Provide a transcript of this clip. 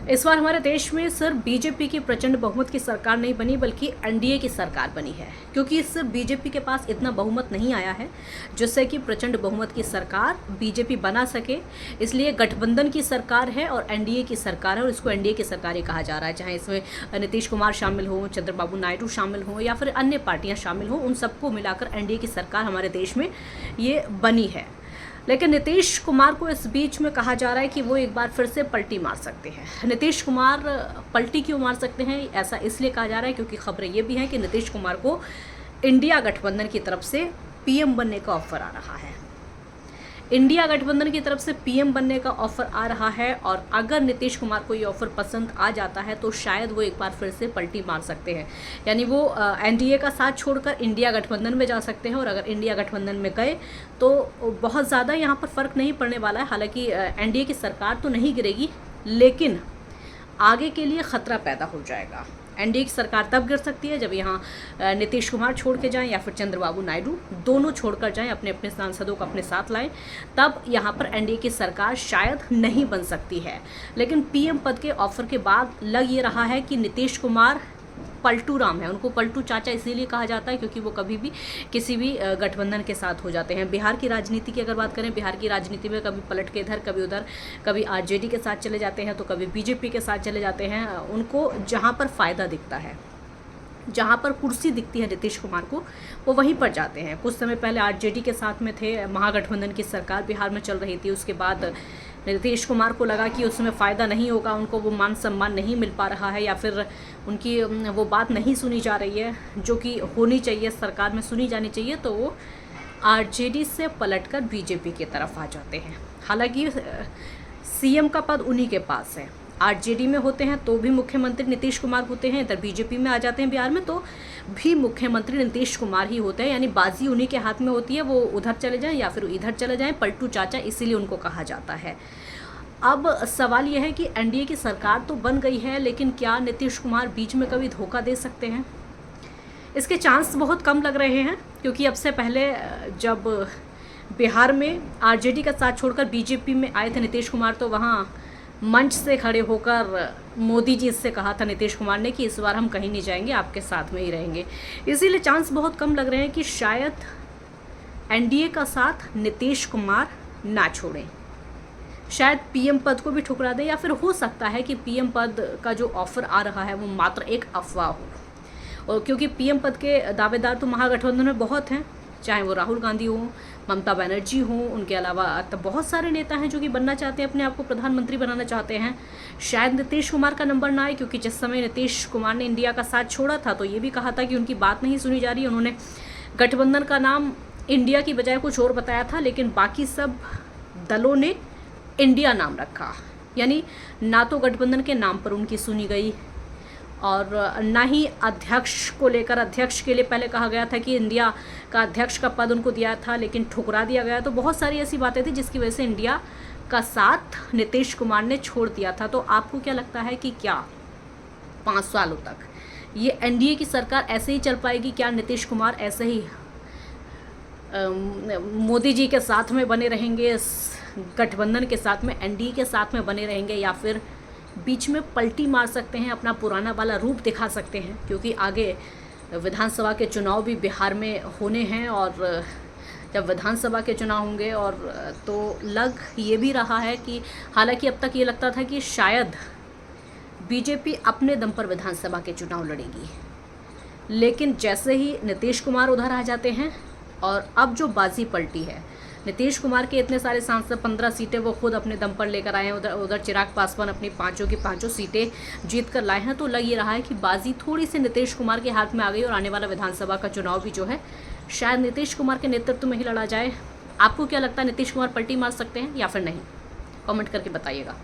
इस बार हमारे देश में सिर्फ बीजेपी की प्रचंड बहुमत की सरकार नहीं बनी बल्कि एनडीए की सरकार बनी है, क्योंकि सिर्फ बीजेपी के पास इतना बहुमत नहीं आया है जिससे कि प्रचंड बहुमत की सरकार बीजेपी बना सके। इसलिए गठबंधन की सरकार है और एनडीए की सरकार है, और इसको एनडीए की सरकार ही कहा जा रहा है। चाहे इसमें नीतीश कुमार शामिल हो, चंद्रबाबू नायडू शामिल हो या फिर अन्य पार्टियां शामिल हो, उन सबको मिलाकर एनडीए की सरकार हमारे देश में ये बनी है। लेकिन नीतीश कुमार को इस बीच में कहा जा रहा है कि वो एक बार फिर से पलटी मार सकते हैं। नीतीश कुमार पलटी क्यों मार सकते हैं, ऐसा इसलिए कहा जा रहा है क्योंकि खबरें ये भी हैं कि नीतीश कुमार को इंडिया गठबंधन की तरफ से पीएम बनने का ऑफर आ रहा है। इंडिया गठबंधन की तरफ से पीएम बनने का ऑफर आ रहा है, और अगर नीतीश कुमार को ये ऑफर पसंद आ जाता है तो शायद वो एक बार फिर से पलटी मार सकते हैं। यानी वो एनडीए का साथ छोड़कर इंडिया गठबंधन में जा सकते हैं, और अगर इंडिया गठबंधन में गए तो बहुत ज़्यादा यहाँ पर फ़र्क नहीं पड़ने वाला है। हालांकि एनडीए की सरकार तो नहीं गिरेगी, लेकिन आगे के लिए ख़तरा पैदा हो जाएगा। एनडीए की सरकार तब गिर सकती है जब यहाँ नीतीश कुमार छोड़ के जाएं या फिर चंद्रबाबू नायडू दोनों छोड़कर जाएं, अपने अपने सांसदों को अपने साथ लाएं, तब यहाँ पर एनडीए की सरकार शायद नहीं बन सकती है। लेकिन पीएम पद के ऑफर के बाद लग ये रहा है कि नीतीश कुमार पलटू राम है। उनको पलटू चाचा इसीलिए कहा जाता है क्योंकि वो कभी भी किसी भी गठबंधन के साथ हो जाते हैं। बिहार की राजनीति की अगर बात करें, बिहार की राजनीति में कभी पलट के इधर, कभी उधर, कभी आरजेडी के साथ चले जाते हैं तो कभी बीजेपी के साथ चले जाते हैं। उनको जहाँ पर फ़ायदा दिखता है, जहाँ पर कुर्सी दिखती है नीतीश कुमार को, वो वहीं पर जाते हैं। कुछ समय पहले आरजेडी के साथ में थे, महागठबंधन की सरकार बिहार में चल रही थी। उसके बाद नीतीश कुमार को लगा कि उसमें फ़ायदा नहीं होगा, उनको वो मान सम्मान नहीं मिल पा रहा है, या फिर उनकी वो बात नहीं सुनी जा रही है जो कि होनी चाहिए, सरकार में सुनी जानी चाहिए, तो वो आरजेडी से पलटकर बीजेपी की तरफ आ जाते हैं। हालांकि सीएम का पद उन्हीं के पास है। आरजेडी में होते हैं तो भी मुख्यमंत्री नीतीश कुमार होते हैं, इधर बीजेपी में आ जाते हैं बिहार में तो भी मुख्यमंत्री नीतीश कुमार ही होते हैं। यानी बाजी उन्हीं के हाथ में होती है, वो उधर चले जाएं या फिर इधर चले जाएं, पलटू चाचा इसीलिए उनको कहा जाता है। अब सवाल यह है कि एनडीए की सरकार तो बन गई है, लेकिन क्या नीतीश कुमार बीच में कभी धोखा दे सकते हैं? इसके चांस बहुत कम लग रहे हैं, क्योंकि अब से पहले जब बिहार में आरजेडी का साथ छोड़कर बीजेपी में आए थे नीतीश कुमार, तो वहाँ मंच से खड़े होकर मोदी जी से कहा था नीतीश कुमार ने कि इस बार हम कहीं नहीं जाएंगे, आपके साथ में ही रहेंगे। इसीलिए चांस बहुत कम लग रहे हैं कि शायद एनडीए का साथ नीतीश कुमार ना छोड़ें, शायद पीएम पद को भी ठुकरा दें, या फिर हो सकता है कि पीएम पद का जो ऑफर आ रहा है वो मात्र एक अफवाह हो। और क्योंकि पीएम पद के दावेदार तो महागठबंधन में बहुत हैं, चाहे वो राहुल गांधी हो, ममता बनर्जी हो, उनके अलावा तब बहुत सारे नेता हैं जो कि बनना चाहते हैं, अपने आप को प्रधानमंत्री बनाना चाहते हैं। शायद नीतीश कुमार का नंबर ना आए, क्योंकि जिस समय नीतीश कुमार ने इंडिया का साथ छोड़ा था तो ये भी कहा था कि उनकी बात नहीं सुनी जा रही। उन्होंने गठबंधन का नाम इंडिया की बजाय कुछ और बताया था, लेकिन बाकी सब दलों ने इंडिया नाम रखा। यानी ना तो गठबंधन के नाम पर उनकी सुनी गई, और ना ही अध्यक्ष को लेकर, अध्यक्ष के लिए पहले कहा गया था कि इंडिया का अध्यक्ष का पद उनको दिया था, लेकिन ठुकरा दिया गया। तो बहुत सारी ऐसी बातें थी जिसकी वजह से इंडिया का साथ नीतीश कुमार ने छोड़ दिया था। तो आपको क्या लगता है कि क्या 5 सालों तक ये एनडीए की सरकार ऐसे ही चल पाएगी? क्या नीतीश कुमार ऐसे ही मोदी जी के साथ में बने रहेंगे, गठबंधन के साथ में, एनडीए के साथ में बने रहेंगे, या फिर बीच में पलटी मार सकते हैं, अपना पुराना वाला रूप दिखा सकते हैं? क्योंकि आगे विधानसभा के चुनाव भी बिहार में होने हैं, और जब विधानसभा के चुनाव होंगे, और तो लग ये भी रहा है कि हालांकि अब तक ये लगता था कि शायद बीजेपी अपने दम पर विधानसभा के चुनाव लड़ेगी, लेकिन जैसे ही नीतीश कुमार उधर आ जाते हैं, और अब जो बाजी पलटी है, नीतीश कुमार के इतने सारे सांसद, 15 सीटें वो खुद अपने दम पर लेकर आए हैं, उधर चिराग पासवान अपनी 5 की 5 सीटें जीत कर लाए हैं। तो लग ये रहा है कि बाजी थोड़ी सी नीतीश कुमार के हाथ में आ गई, और आने वाला विधानसभा का चुनाव भी जो है शायद नीतीश कुमार के नेतृत्व में ही लड़ा जाए। आपको क्या लगता है, नीतीश कुमार पलटी मार सकते हैं या फिर नहीं? कमेंट करके बताइएगा।